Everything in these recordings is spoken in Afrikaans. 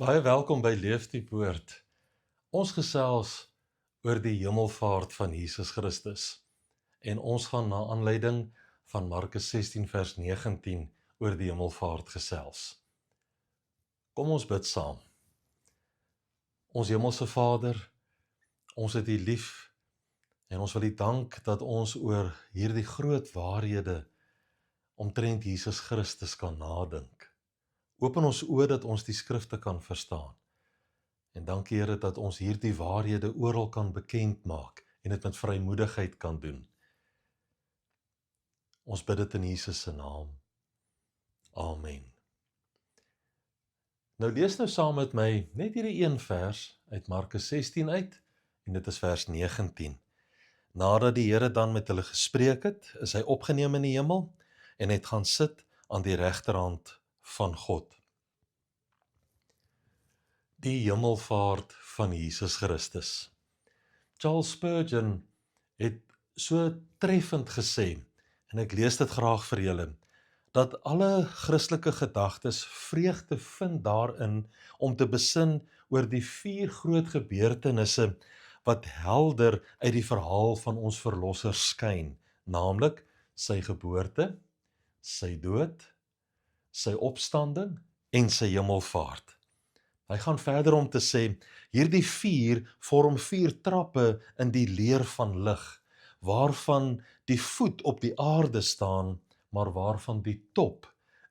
Baie welkom by Leef die Woord. Ons gesels oor die hemelvaart van Jesus Christus. En ons gaan na aanleiding van Markus 16 vers 19 oor die hemelvaart gesels. Kom ons bid saam. Ons hemelse Vader, ons het U lief en ons wil U dank dat ons oor hierdie groot waarhede omtrent Jesus Christus kan nadink. Open ons oë dat ons die skrifte kan verstaan. En dankie Here dat ons hierdie waarhede oral kan bekend maak en dit met vrymoedigheid kan doen. Ons bid dit in Jesus se naam. Amen. Nou lees nou saam met my net hierdie een vers uit Markus 16 uit en dit is vers 19. Nadat die Here dan met hulle gespreek het, is hy opgeneem in die hemel en het gaan sit aan die regterhand van God. Die hemelvaart van Jesus Christus. Charles Spurgeon het so treffend gesê, en ek lees dit graag vir julle, dat alle Christelike gedagtes vreugde vind daarin om te besin oor die 4 groot gebeurtenisse wat helder uit die verhaal van ons verlosser skyn, naamlik sy geboorte, sy dood, sy opstanding en sy hemelvaart. Hy gaan verder om te sê, hierdie 4 vorm 4 trappe in die leer van lig, waarvan die voet op die aarde staan, maar waarvan die top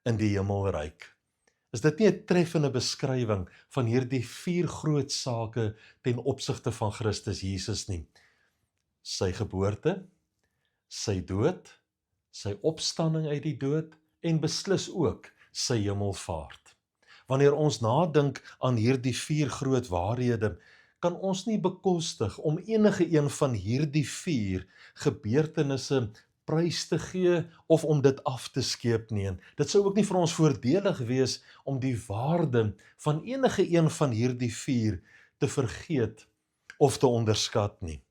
in die hemelryk. Is dit nie 'n treffende beskrywing van hierdie 4 groot sake ten opsigte van Christus Jesus nie? Sy geboorte, sy dood, sy opstanding uit die dood en beslis ook sy hemelvaart. Wanneer ons nadink aan hierdie 4 groot waarhede, kan ons nie bekostig om enige een van hierdie 4 gebeurtenisse prys te gee of om dit af te skeep nie. Dit sou ook nie vir ons voordelig wees om die waarde van enige een van hierdie 4 te vergeet of te onderskat nie.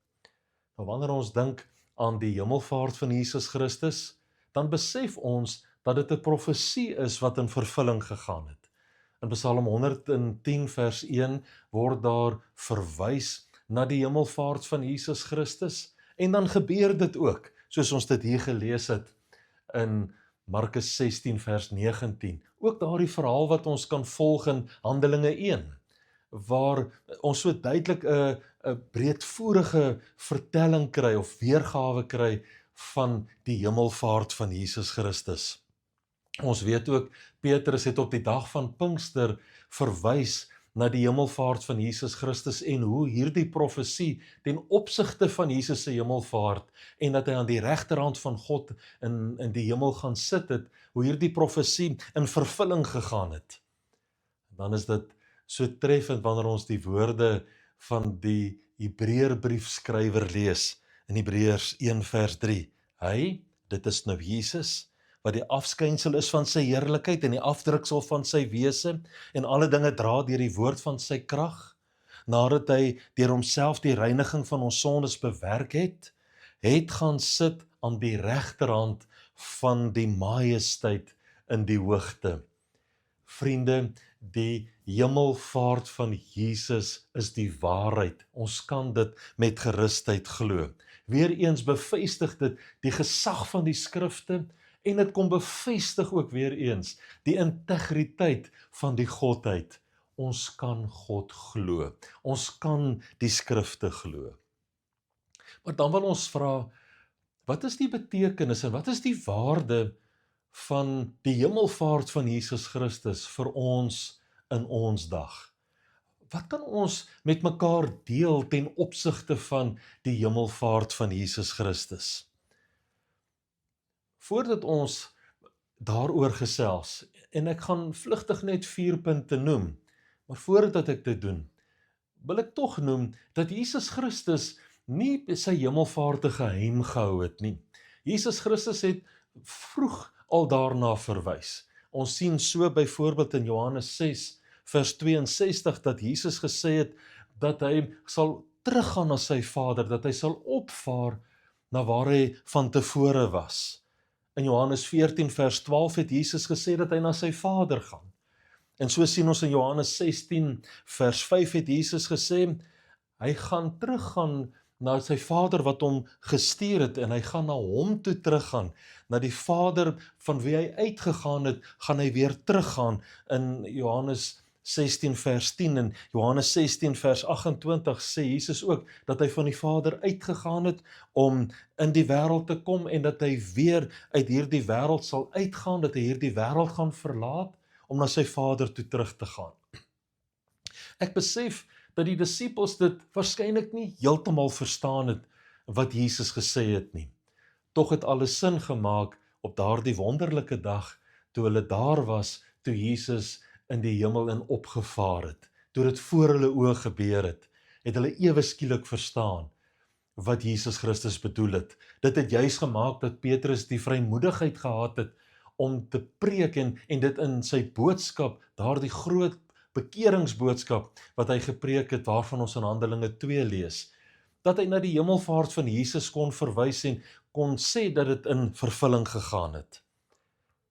Maar wanneer ons dink aan die hemelvaart van Jesus Christus, dan besef ons dat dit 'n profesie is wat in vervulling gegaan het. In Psalm 110 vers 1 word daar verwys na die hemelvaart van Jesus Christus en dan gebeur dit ook, soos ons dit hier gelees het in Markus 16 vers 19. Ook daardie verhaal wat ons kan volg in Handelinge 1, waar ons so duidelik 'n breedvoerige vertelling kry of weergawe kry van die hemelvaart van Jesus Christus. Ons weet ook, Petrus het op die dag van Pinkster verwys na die hemelvaart van Jesus Christus en hoe hierdie profesie ten opsigte van Jesus se hemelvaart en dat hy aan die regterhand van God in die hemel gaan sit het, hoe hierdie profesie in vervulling gegaan het. Dan is dit so treffend wanneer ons die woorde van die Hebreërbriefskrywer lees in Hebreërs 1 vers 3. Hy, dit is nou Jesus, wat die afskynsel is van sy heerlikheid en die afdruksel van sy wese en alle dinge dra deur die woord van sy krag, nadat hy deur homself die reiniging van ons sondes bewerk het gaan sit aan die regterhand van die majesteit in die hoogte. Vriende, die hemelvaart van Jesus is die waarheid. Ons kan dit met gerusheid glo. Weereens bevestig dit die gesag van die skrifte en dit kom bevestig ook weer eens die integriteit van die Godheid. Ons kan God glo. Ons kan die skrifte glo. Maar dan wil ons vra, wat is die betekenis en wat is die waarde van die hemelvaart van Jesus Christus vir ons in ons dag? Wat kan ons met mekaar deel ten opsigte van die hemelvaart van Jesus Christus? Voordat ons daaroor gesels, en ek gaan vlugtig net 4 punte noem, maar voordat ek dit doen, wil ek tog noem dat Jesus Christus nie sy hemelvaart geheim gehou het nie. Jesus Christus het vroeg al daarna verwys. Ons sien so byvoorbeeld in Johannes 6 vers 62 dat Jesus gesê het dat hy sal teruggaan na sy Vader, dat hy sal opvaar na waar hy van tevore was. In Johannes 14 vers 12 het Jesus gesê dat hy na sy Vader gaan. En so sien ons in Johannes 16 vers 5 het Jesus gesê, hy gaan teruggaan na sy Vader wat hom gestuur het en hy gaan na hom toe teruggaan, na die Vader van wie hy uitgegaan het, gaan hy weer teruggaan in Johannes 16 vers 10 en Johannes 16 vers 28 sê Jesus ook dat hy van die Vader uitgegaan het om in die wêreld te kom en dat hy weer uit hierdie wêreld sal uitgaan, dat hy hierdie wêreld gaan verlaat om na sy Vader toe terug te gaan. Ek besef dat die disippels dit waarskynlik nie heeltemal verstaan het wat Jesus gesê het nie. Tog het alles sin gemaak op daardie wonderlike dag toe hulle daar was, toe Jesus in die hemel in opgevaar het. Toe dit voor hulle oë gebeur het hulle ewe skielik verstaan wat Jesus Christus bedoel het. Dit het juis gemaak dat Petrus die vrymoedigheid gehad het om te preek en dit in sy boodskap, daardie groot bekeringsboodskap wat hy gepreek het, waarvan ons in Handelinge 2 lees, dat hy na die hemelvaart van Jesus kon verwys en kon sê dat dit in vervulling gegaan het.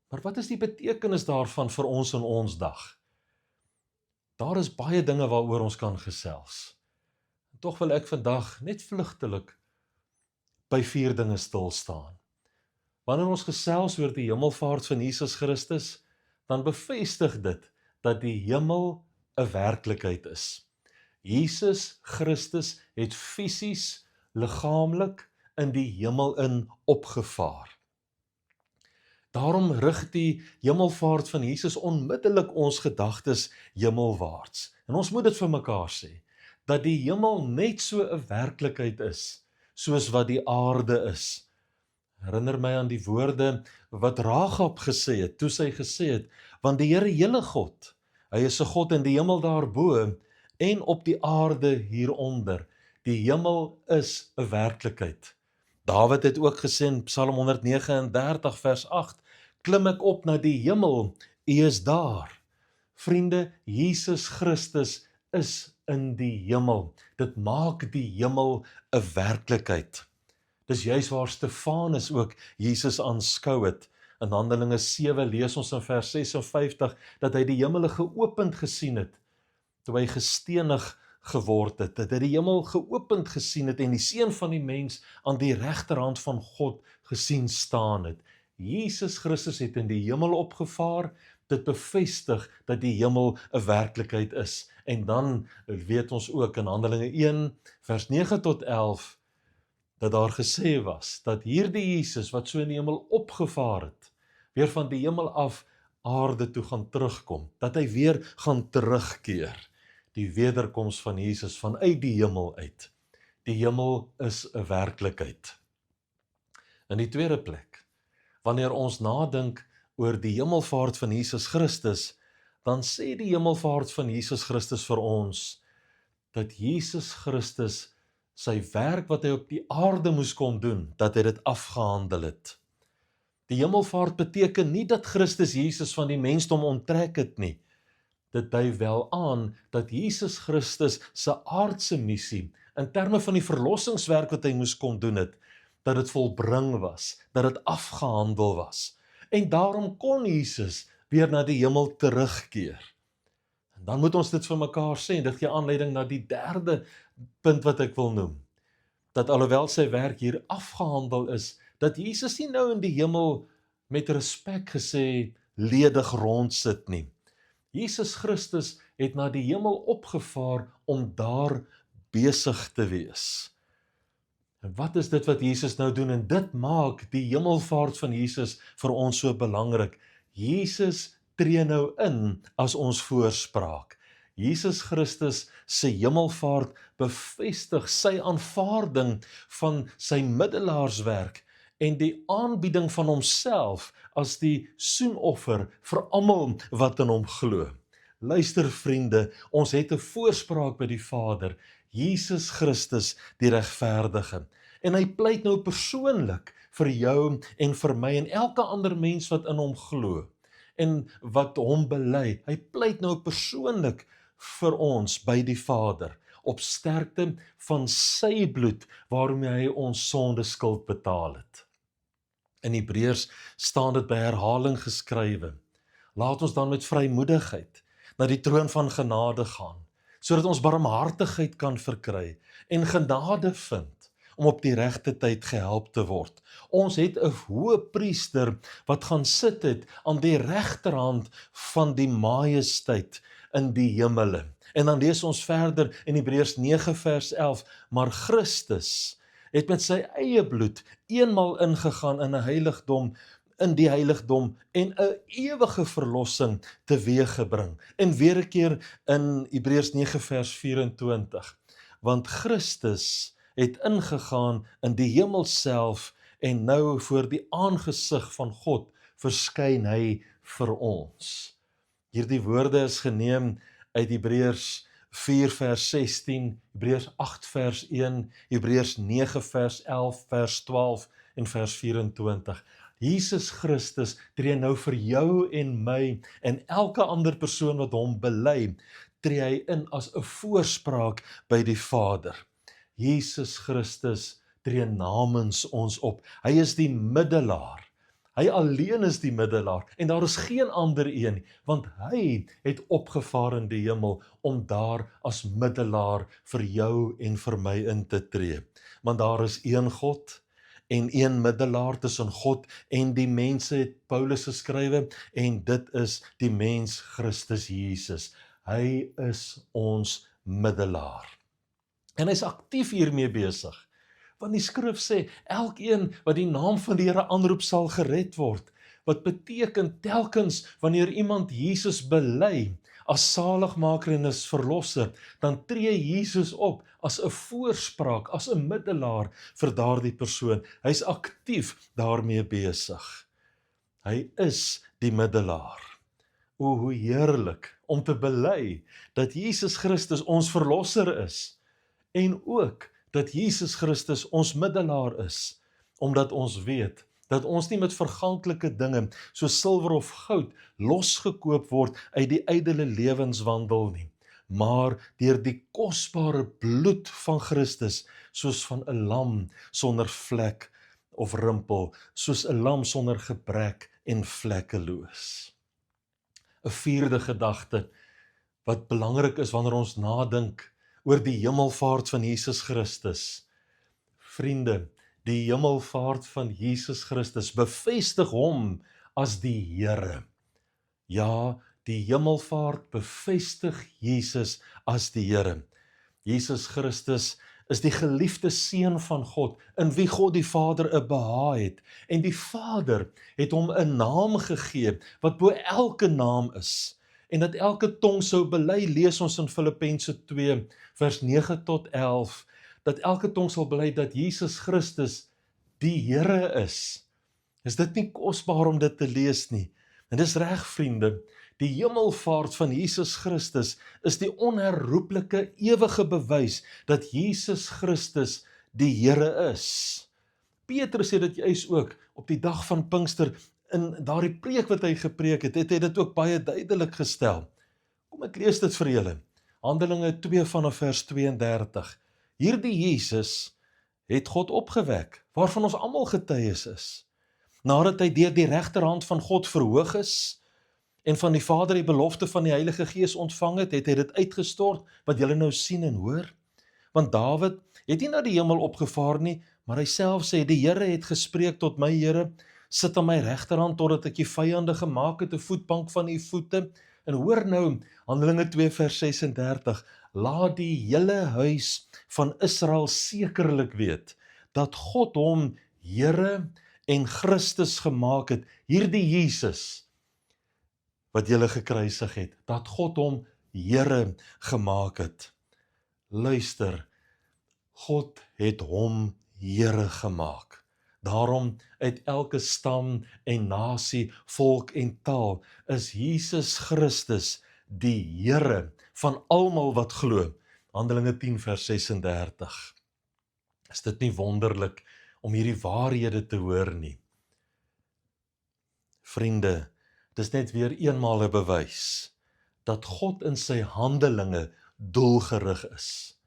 Maar wat is die betekenis daarvan vir ons in ons dag? Daar is baie dinge waaroor ons kan gesels. Tog wil ek vandag net vlugtelik by 4 dinge stil staan. Wanneer ons gesels oor die hemelvaart van Jesus Christus, dan bevestig dit dat die hemel 'n werklikheid is. Jesus Christus het fisies, liggaamlik in die hemel in opgevaar. Daarom rig die hemelvaart van Jesus onmiddellik ons gedagtes hemelwaarts. En ons moet dit vir mekaar sê, dat die hemel net so 'n werklikheid is, soos wat die aarde is. Herinner my aan die woorde wat Rahab gesê het, toe sy gesê het, want die Here hele God, hy is 'n God in die hemel daarbo en op die aarde hieronder. Die hemel is 'n werklikheid. Dawid het ook gesê in Psalm 139 vers 8, klim ek op na die hemel, U is daar. Vriende, Jesus Christus is in die hemel. Dit maak die hemel 'n werklikheid. Dis juis waar Stefanus ook Jesus aanskou het. In Handelinge 7 lees ons in vers 56 dat hy die hemele geopend gesien het, toe hy gestenig geword het, dat hy die hemel geopend gesien het en die Seun van die mens aan die regterhand van God gesien staan het. Jesus Christus het in die hemel opgevaar, dit bevestig dat die hemel 'n werklikheid is. En dan weet ons ook in Handelinge 1 vers 9 tot 11 dat daar gesê was dat hierdie Jesus wat so in die hemel opgevaar het, weer van die hemel af aarde toe gaan terugkom, dat hy weer gaan terugkeer. Die wederkoms van Jesus vanuit die hemel uit. Die hemel is 'n werklikheid. In die tweede plek, wanneer ons nadink oor die hemelvaart van Jesus Christus, dan sê die hemelvaart van Jesus Christus vir ons, dat Jesus Christus sy werk wat hy op die aarde moes kom doen, dat hy dit afgehandel het. Die hemelvaart beteken nie dat Christus Jesus van die mensdom onttrek het nie. Dit dui wel aan dat Jesus Christus se aardse missie, in terme van die verlossingswerk wat hy moes kom doen het, dat dit volbring was, dat dit afgehandel was. En daarom kon Jesus weer na die hemel terugkeer. En dan moet ons dit vir mekaar sê, en dit gee aanleiding na die derde punt wat ek wil noem, dat alhoewel sy werk hier afgehandel is, dat Jesus nie nou in die hemel met respek gesê ledig rondsit nie. Jesus Christus het na die hemel opgevaar om daar besig te wees. En wat is dit wat Jesus nou doen? En dit maak die hemelvaart van Jesus vir ons so belangrik. Jesus tree nou in as ons voorspraak. Jesus Christus se hemelvaart bevestig sy aanvaarding van sy middelaarswerk en die aanbieding van homself as die soenoffer vir almal wat in hom glo. Luister vriende, ons het 'n voorspraak by die Vader, Jesus Christus die regverdige. En hy pleit nou persoonlik vir jou en vir my en elke ander mens wat in hom glo en wat hom bely. Hy pleit nou persoonlik vir ons by die Vader op sterkte van sy bloed waarmee hy ons sonde skuld betaal het. In Hebreërs staan dit by herhaling geskrywe. Laat ons dan met vrymoedigheid na die troon van genade gaan, sodat ons barmhartigheid kan verkry en genade vind om op die regte tyd gehelp te word. Ons het 'n hoëpriester wat gaan sit het aan die regterhand van die majesteit in die hemele. En dan lees ons verder in Hebreërs 9 vers 11, maar Christus het met sy eie bloed eenmal ingegaan in 'n heiligdom, in die heiligdom en 'n ewige verlossing teweeggebring. En weer 'n keer in Hebreërs 9 vers 24, want Christus het ingegaan in die hemel self en nou voor die aangesig van God verskyn hy vir ons. Hierdie woorde is geneem uit Hebreërs 4 vers 16, Hebreërs 8 vers 1, Hebreërs 9 vers 11, vers 12 en vers 24. Jesus Christus tree nou vir jou en my en elke ander persoon wat hom bely, tree hy in as 'n voorspraak by die Vader. Jesus Christus tree namens ons op. Hy is die middelaar. Hy alleen is die middelaar en daar is geen ander een nie, want hy het opgevaar in die hemel om daar as middelaar vir jou en vir my in te tree. Want daar is een God en een middelaar tussen God en die mense, het Paulus geskrywe, en dit is die mens Christus Jesus. Hy is ons middelaar. En hy is aktief hiermee besig. Want die skrif sê, elkeen wat die naam van die Here aanroep sal gered word. Wat beteken telkens wanneer iemand Jesus bely as saligmaker en as verlosser, dan tree Jesus op as 'n voorspraak, as 'n middelaar vir daardie persoon. Hy's aktief daarmee besig. Hy is die middelaar. O, hoe heerlik om te bely dat Jesus Christus ons verlosser is en ook dat Jesus Christus ons middelaar is, omdat ons weet dat ons nie met verganklike dinge soos silwer of goud losgekoop word uit die ydelle lewenswandel nie, maar deur die kosbare bloed van Christus, soos van 'n lam sonder vlek of rimpel, soos 'n lam sonder gebrek en vlekkeloos. 'n vierde gedagte wat belangrik is wanneer ons nadink oor die hemelvaart van Jesus Christus. Vriende, die hemelvaart van Jesus Christus bevestig hom as die Here. Ja, die hemelvaart bevestig Jesus as die Here. Jesus Christus is die geliefde seun van God, in wie God die Vader 'n behaag het. En die Vader het hom 'n naam gegee wat bo elke naam is. En dat elke tong sou bely, lees ons in Filippense 2 vers 9 tot 11, dat elke tong sal bely dat Jesus Christus die Here is. Is dit nie kosbaar om dit te lees nie? En dis reg, vriende, die hemelvaart van Jesus Christus is die onherroeplike ewige bewys dat Jesus Christus die Here is. Petrus het dit juis ook op die dag van Pinkster in daardie preek wat hy gepreek het, het hy dit ook baie duidelik gestel. Kom ek lees dit vir julle. Handelinge 2 vanaf vers 32. Hierdie Jesus het God opgewek, waarvan ons almal getuies is. Nadat hy deur die regterhand van God verhoog is, en van die Vader die belofte van die Heilige Gees ontvang het, het hy dit uitgestort, wat julle nou sien en hoor. Want Dawid het nie na die hemel opgevaar nie, maar hy self sê, die Here het gespreek tot my Here, sit aan my regterhand, totdat ek die vyande gemaak het, 'n voetbank van u voete. En hoor nou, Handelinge 2 vers 36, laat die hele huis van Israel sekerlik weet, dat God hom Here en Christus gemaak het, hierdie Jesus, wat julle gekruisig het, dat God hom Here gemaak het. Luister, God het hom Here gemaak. Daarom uit elke stam en nasie, volk en taal, is Jesus Christus die Here van almal wat glo. Handelinge 10 vers 36. Is dit nie wonderlik om hierdie waarhede te hoor nie? Vriende, dis net weer eenmaal 'n bewys dat God in sy handelinge doelgerig is.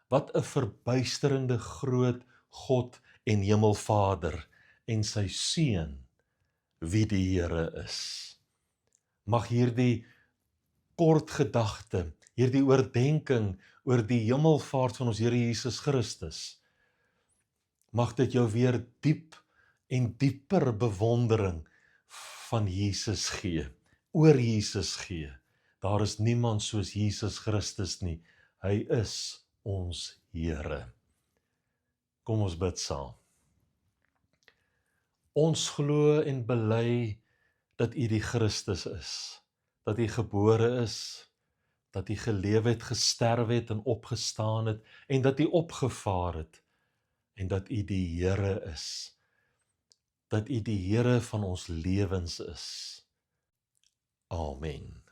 Wat 'n verbuisterende groot God en Hemelvader en sy Seun, wie die Here is. Mag hierdie kort gedagte, hierdie oordenking oor die hemelvaart van ons Here Jesus Christus, mag dit jou weer diep en dieper bewondering van Jesus gee, oor Jesus gee. Daar is niemand soos Jesus Christus nie. Hy is ons Here. Kom ons bid saam. Ons glo en bely dat U die Christus is, dat U gebore is, dat U geleef het, gesterf het en opgestaan het, en dat U opgevaar het, en dat U die Here is, dat U die Here van ons lewens is. Amen.